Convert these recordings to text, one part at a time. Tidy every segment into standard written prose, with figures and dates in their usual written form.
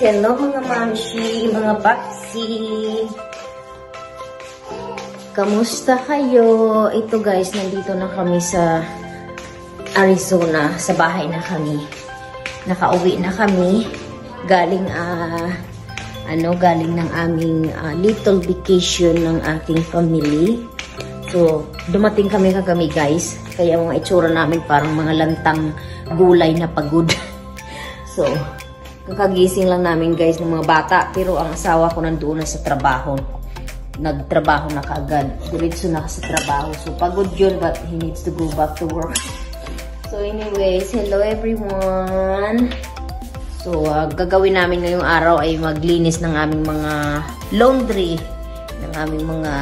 Hello mga mamshi, mga paksi. Kamusta kayo? Ito guys, nandito na kami sa Arizona. Sa bahay na kami. Nakauwi na kami. Galing galing ng aming little vacation ng aking family. So, dumating kami kagami guys. Kaya mga itsura namin parang mga lantang gulay na pagod. So, kakagising lang namin guys ng mga bata. Pero ang asawa ko nandoon na sa trabaho. Nagtrabaho na kaagad. Diretso na sa trabaho. So, pagod yun but he needs to go back to work. So, anyways, hello everyone. So, gagawin namin ngayong araw ay maglinis ng aming mga laundry. Ng aming mga,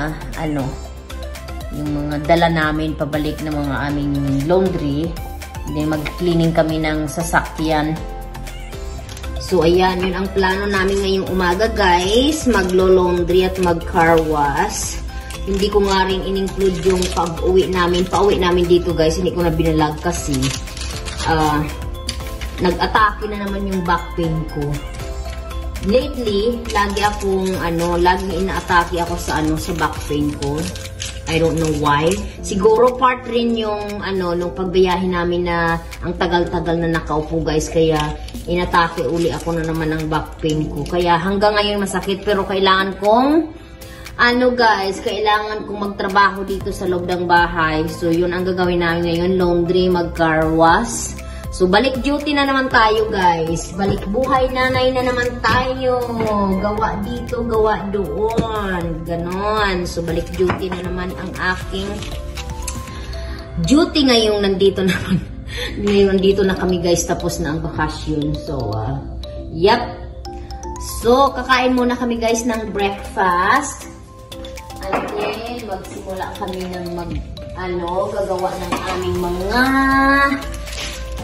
yung mga dala namin pabalik ng mga aming laundry. Then, mag-cleaning kami ng sasakyan. So, ayan, yun ang plano namin ngayong umaga, guys. Maglo-laundry at mag-car wash. Hindi ko nga rin in-include yung pauwi namin dito, guys. Hindi ko na binalag kasi nag-atake na naman yung back pain ko. Lately, laging ina-atake ako sa back pain ko. I don't know why. Siguro part rin yung nung pagbiyahe namin na ang tagal-tagal na nakaupo guys. Kaya inatake uli ako na naman ng back pain ko. Kaya hanggang ngayon masakit pero kailangan kong kailangan kong magtrabaho dito sa loob ng bahay. So yun ang gagawin namin ngayon. Laundry, mag-car wash. So, balik duty na naman tayo, guys. Balik buhay nanay na naman tayo. Gawa dito, gawa doon. Ganon. So, balik duty na naman ang aking duty ngayong nandito naman. Ngayon, nandito na kami, guys. Tapos na ang bakasyon. So, yep. So, kakain muna kami, guys, ng breakfast. And then, magsimula kami ng gagawa ng aming mga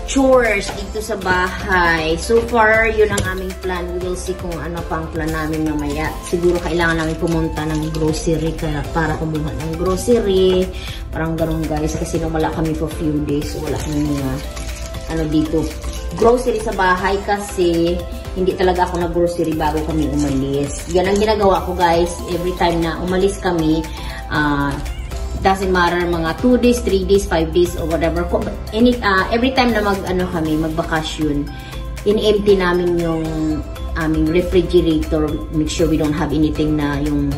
chores dito sa bahay. So far, yun ang aming plan. We will see kung ano pang plan namin mamaya. Siguro kailangan namin pumunta ng grocery para kumuha ng grocery. Parang ganun guys. Kasi wala kami for few days. So, wala kami mga dito. Grocery sa bahay kasi hindi talaga ako nag-grocery bago kami umalis. Yan ang ginagawa ko guys. Every time na umalis kami, doesn't matter mga 2 days, 3 days, 5 days or whatever. Every time na magbakasyon, in-empty namin yung aming refrigerator. Make sure we don't have anything na yung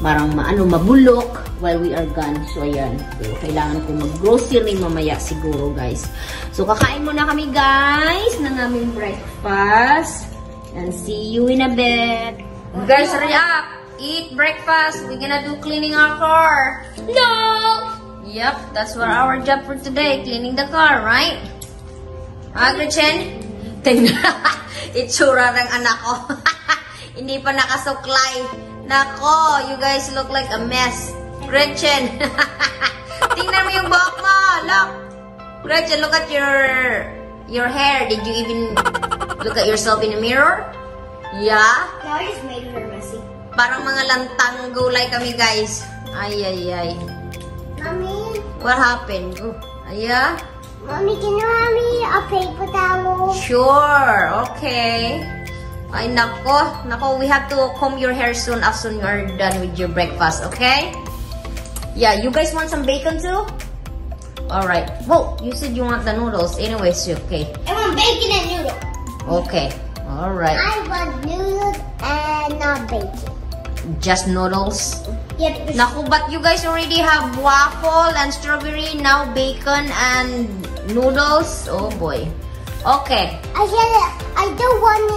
parang mabulok while we are gone. So ayan. So, kailangan ko mag-grocery mamaya siguro guys. So kakain muna kami guys ng aming breakfast. And see you in a bit. Guys, hurry up! Eat breakfast. We're gonna do cleaning our car. No! Yep, that's what our job for today. Cleaning the car, right? Gretchen? Tingnan. Itsura ng anak ko. Hindi pa nakasuklay. Nako, you guys look like a mess. Gretchen. Tingnan mo yung buhok mo. Look. Gretchen, look at your hair. Did you even look at yourself in the mirror? Yeah? No, I just made her messy. Parang mga lantang gulay kami, guys. Ay. Mommy? What happened? Aya? Mommy, can you have me a paper towel? Sure. Okay. Ay, nako. We have to comb your hair soon as soon you are done with your breakfast, okay? Yeah, you guys want some bacon too? Alright. Well, you said you want the noodles. Anyways, okay. I want bacon and noodles. Okay. Alright. I want noodles and not bacon. Just noodles? Yep. Naku, but you guys already have waffle and strawberry, now bacon and noodles? Oh boy. Okay. I don't want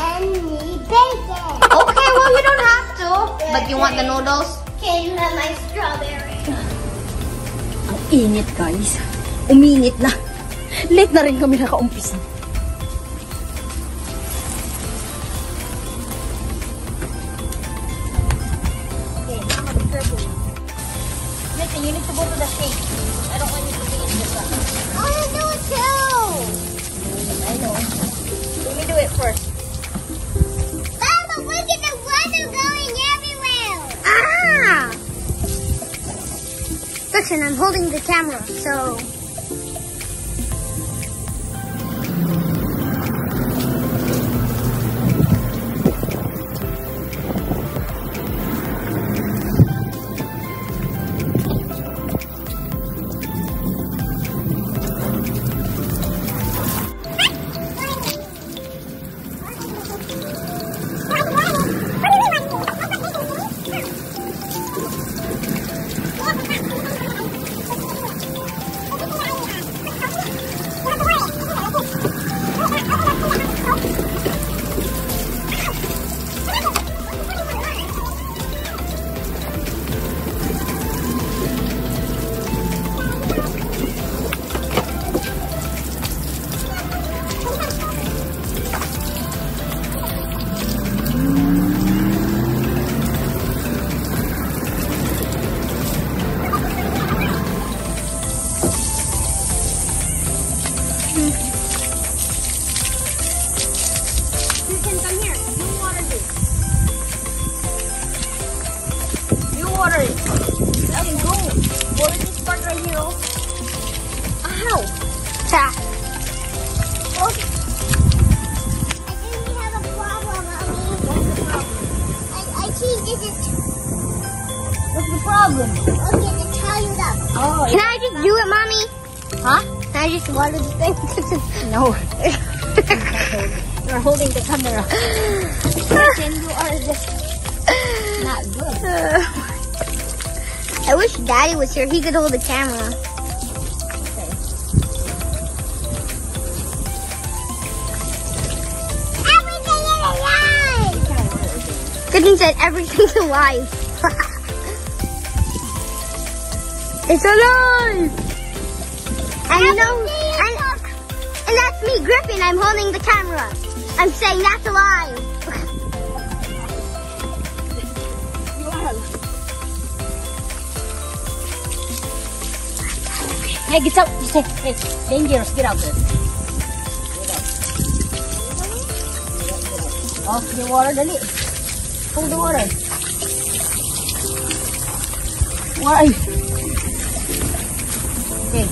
any bacon. Okay, well you don't have to. But you want the noodles? Can you have my strawberry? Ang init guys. Uminit na. Late na rin kami nakaumpisa. You need to go to the shake. I don't want you to be in this one. I want to do it too. I know. Let me do it first. Mama, look at the water going everywhere. Listen, I'm holding the camera, so... pagod. Okay, then tie it up. Oh, Can I just do it, Mommy? huh? Can I just water the thing? No. You're holding the camera. Then you are just not good. I wish Daddy was here. He could hold the camera. Okay. Everything is alive! Cooking said everything's alive. It's alive! And you know, and that's me, Griffin. I'm holding the camera. I'm saying that's alive. You are. Hey, get out. You say, hey, dangerous. Get out there. Get out. Oh, the water, dali. Hold the water. Why? Okay.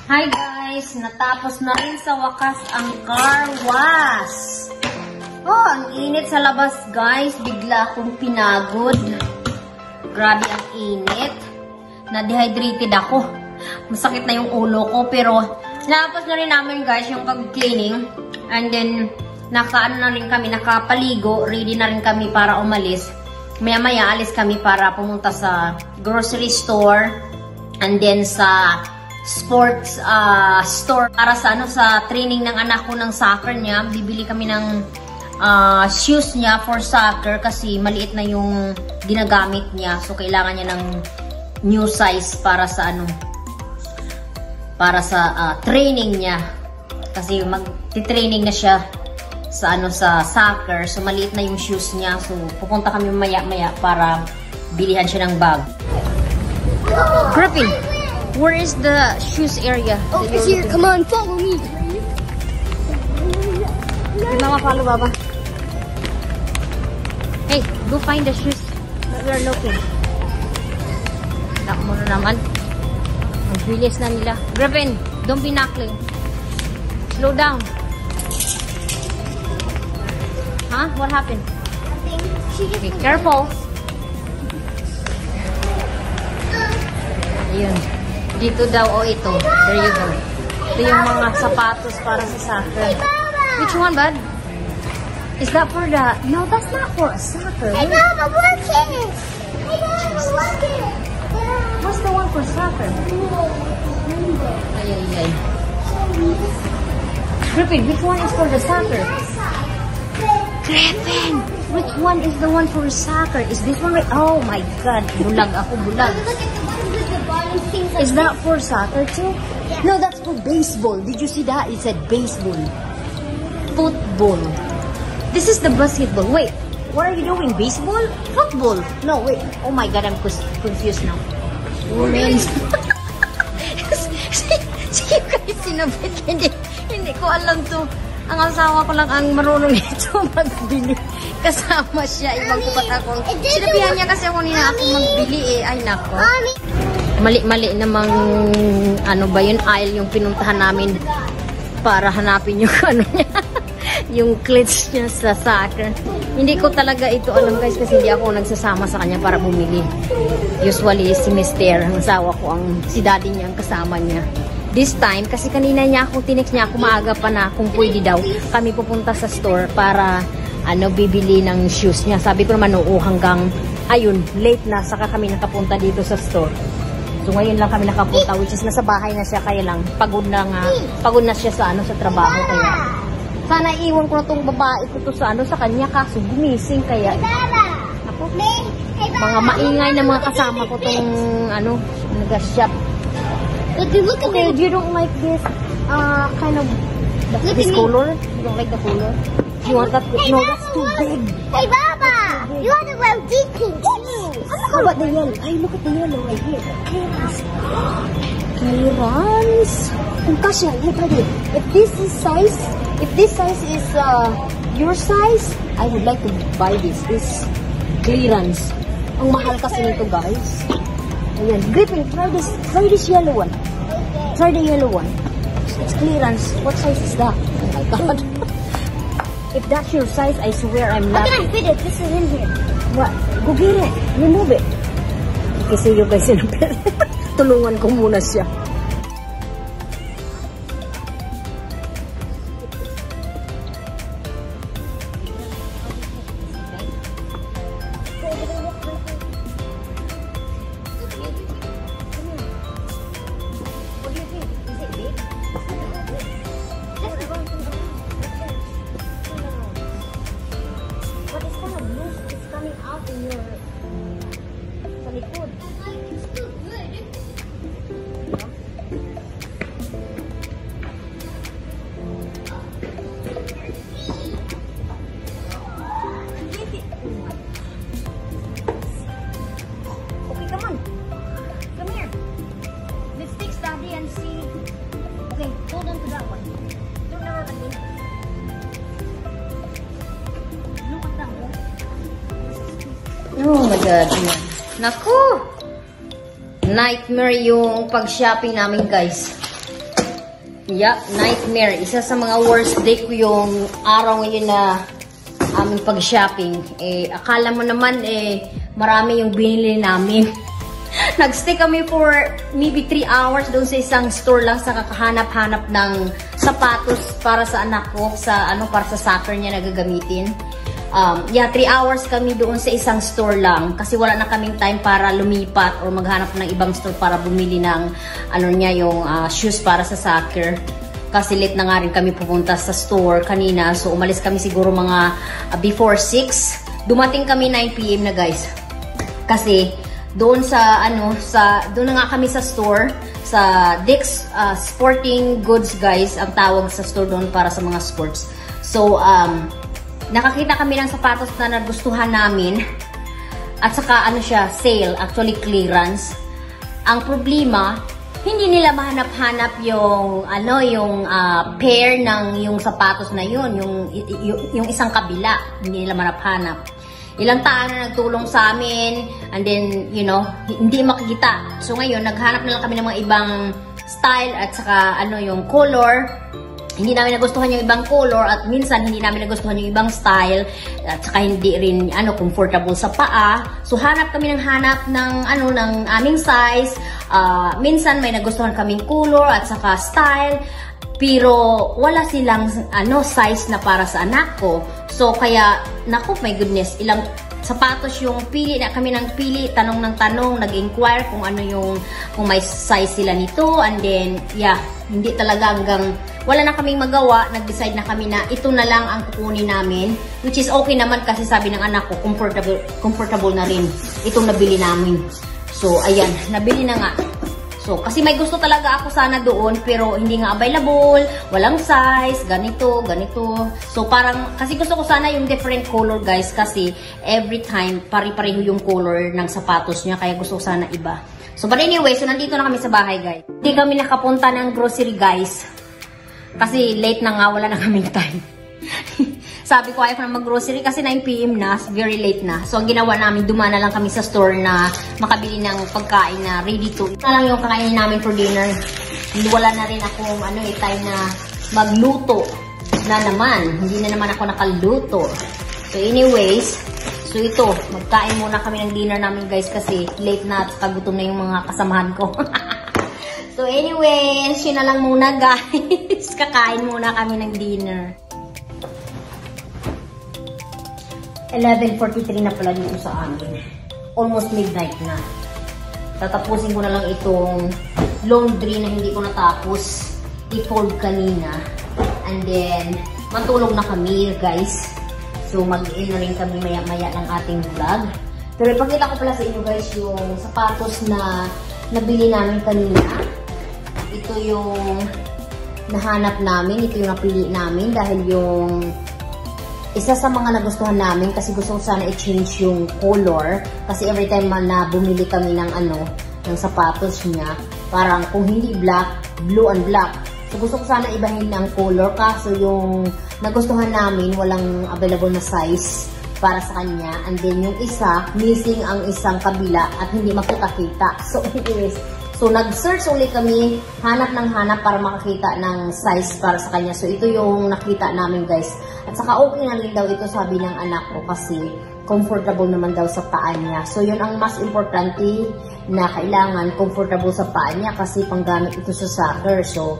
Hi guys! Natapos na rin sa wakas ang car wash. Oh, ang init sa labas guys. Bigla akong pinagod. Grabe ang init. Na-dehydrated ako. Masakit na yung ulo ko. Pero, natapos na rin namin guys yung pag-cleaning. And then, nakaano na rin kami, nakapaligo. Ready na rin kami para umalis. Maya-maya alis kami para pumunta sa grocery store. And then sa sports store para sa sa training ng anak ko ng soccer niya. Bibili kami ng shoes niya for soccer kasi maliit na yung ginagamit niya. So kailangan niya ng new size para sa training niya. Kasi magti-training na siya sa sa soccer. So maliit na yung shoes niya. So pupunta kami maya-maya para bilihan siya ng bag. Griffin, where is the shoes area? Over here, come on, follow me. Hey, Mama, follow Baba. Hey, go find the shoes that we're looking. Nak mo na naman. Ang bilis na nila. Griffin, don't be knuckling. Slow down. Huh? What happened? Nothing. She just Be careful. Ayun. Dito daw, o ito. There you go. Ito yung mga sapatos para sa soccer. Which one, bud? Is that for the... No, that's not for a soccer. Hey, Mama, look it. Hey, Mama, look it. What's the one for soccer? Ay, ay, ay. Griffin, which one is for the soccer? Griffin, which one is the one for soccer? Is this one right? Oh my God, bulag ako, bulag. Look at the one with the bottom things. Is that for soccer too? Yeah. No, that's for baseball. Did you see that? It said baseball. Football. This is the basketball. Wait, what are you doing? Baseball? Football? No, wait. Oh my God, I'm confused now. Women's. See, guys, sinabit. Hindi ko alam to. Ang asawa ko lang ang marunong ito magbili. Kasama siya. Ibang kupat ako. Sinabihan niya kasi ako nila ako magbili eh. Ay, nako. Mali-mali namang ano ba yun, aisle yung pinuntahan namin para hanapin yung ano niya. Yung cleats niya sa soccer. Hindi ko talaga ito alam guys kasi hindi ako nagsasama sa kanya para bumili. Usually si Mister, ang asawa ko, si daddy niya ang kasama niya. This time, kasi kanina niya ako, tinext niya ako maaga pa na kung pwede daw kami pupunta sa store para bibili ng shoes niya. Sabi ko naman oo, hanggang ayun, late na, saka kami nakapunta dito sa store. So ngayon lang kami nakapunta, which is nasa bahay na siya, kaya lang pagod na siya sa sa trabaho, kaya sana iwan ko na tong babae ko to sa kanya, kaso gumising, kaya ako, mga maingay na mga kasama ko tong nag-shop. Okay, you don't like this kind of this color? You don't like the color? You want that? No, that's too big. Hey, Baba! You want to wear these pink shoes? How about the yellow? Hey, look at the yellow right here. Clearance. Kasha, look at it. If this size is your size, I would like to buy this. This clearance. Ang mahal kasi nito, guys. Ayan. Griffin, try this yellow one. Try the yellow one. It's clearance. What size is that? Oh my God. If that's your size, I swear I'm How laughing. can I fit it? This is in here. What? Go get it. Remove it. Kasi you guys, tulungan ko muna siya. Oh my God. Naku! Nightmare yung pag-shopping namin, guys. Yeah, nightmare. Isa sa mga worst day ko yung araw ngayon na aming pag-shopping. Akala mo naman, marami yung binili namin. Nag-stay kami for maybe 3 hours doon sa isang store lang sa kakahanap-hanap ng sapatos para sa anak ko, para sa soccer niya na gagamitin. 3 hours kami doon sa isang store lang kasi wala na kaming time para lumipat or maghanap ng ibang store para bumili ng yung shoes para sa soccer. Kasi late na nga rin kami pupunta sa store kanina. So umalis kami siguro mga before 6. Dumating kami 9 PM na, guys. Kasi doon doon na nga kami sa store sa Dick's Sporting Goods, guys, ang tawag sa store doon para sa mga sports. So nakakita kami ng sapatos na nagustuhan namin. At saka sale, actually clearance. Ang problema, hindi nila mahanap-hanap yung pair ng yung sapatos na yun, yung isang kabila, hindi nila mahanap-hanap. Ilang tao na nagtulong sa amin, and then, hindi makikita. So ngayon, naghanap na lang kami ng mga ibang style at saka yung color. hindi namin nagustuhan yung ibang color at minsan hindi namin nagustuhan yung ibang style at saka hindi rin comfortable sa paa. So hanap kami ng ng aming size. Minsan may nagustuhan kaming color at saka style, pero wala silang size na para sa anak ko. So kaya naku, my goodness, ilang sapatos yung pili na kami ng pili, tanong ng tanong, nag-inquire kung kung may size sila nito, and then hindi talaga hanggang wala na kaming magawa, nag-decide na kami na ito na lang ang kukunin namin, which is okay naman kasi sabi ng anak ko, comfortable na rin itong nabili namin. So ayan, nabili na nga. So, kasi may gusto talaga ako sana doon, pero hindi nga available, walang size, ganito. So, parang, kasi gusto ko sana yung different color, guys, kasi every time, pari-pareho yung color ng sapatos niya, kaya gusto ko sana iba. So, but anyway, so nandito na kami sa bahay, guys. Hindi kami nakapunta ng grocery, guys, kasi late na nga, wala na kaming time. Sabi ko, ayaw ko na mag-grocery kasi 9 PM na, very late na. So, ang ginawa namin, dumana lang kami sa store na makabili ng pagkain na ready to. Ito na lang yung kakainin namin for dinner. Wala na rin akong time na magluto na naman. Hindi na naman ako nakaluto. So, anyways, so ito, magkain muna kami ng dinner namin, guys, kasi late na at kagutom na yung mga kasamahan ko. So, anyways, yun na lang muna, guys. Kakain muna kami ng dinner. 11:43 na pala dito sa amin. Almost midnight na. Tatapusin ko na lang itong laundry na hindi ko natapos i-fold kanina. And then, matulog na kami, guys. So, mag-in na rin kami maya-maya ng ating vlog. Pero ipakita ko pala sa inyo, guys, yung sapatos na nabili namin kanina. Ito yung nahanap namin. Ito yung napili namin dahil yung isa sa mga nagustuhan namin kasi gusto ko sana i-change yung color kasi every time na bumili kami ng ng sapatos niya, parang kung hindi black, blue and black. So gusto ko sana ibahin ang color kaso yung nagustuhan namin walang available na size para sa kanya, and then yung isa missing ang isang kabila at hindi makita-kita. So anyways, so nag-search ulit kami, hanap ng hanap para makakita ng size para sa kanya. So ito yung nakita namin, guys. At saka okay na rin daw ito, sabi ng anak ko, kasi comfortable naman daw sa paa niya. So yun ang mas importante na kailangan, comfortable sa paa niya kasi panggamit ito sa soccer. So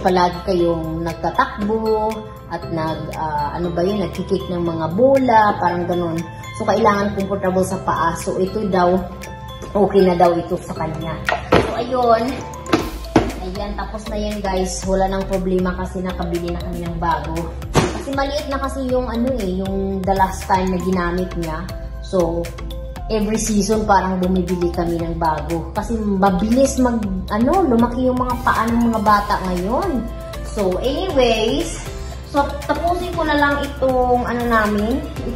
palagi kayong nagtatakbo at nagkikick ng mga bola, parang ganun. So kailangan comfortable sa paa. So ito daw, okay na daw ito sa kanya. So ayun. Ayan, tapos na yan, guys. Wala nang problema kasi nakabili na kami ng bago. Kasi maliit na kasi yung yung the last time na ginamit niya. So, every season parang bumibili kami ng bago. Kasi mabilis lumaki yung mga paa ng mga bata ngayon. So, anyways, so tapusin ko na lang itong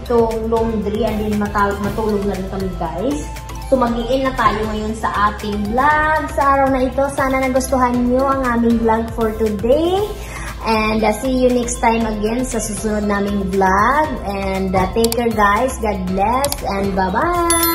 itong laundry, and then matulog na rin kami, guys. So, mag-i-end na tayo ngayon sa ating vlog sa araw na ito. Sana nagustuhan nyo ang aming vlog for today. And see you next time again sa susunod naming vlog. And take care, guys. God bless and bye-bye!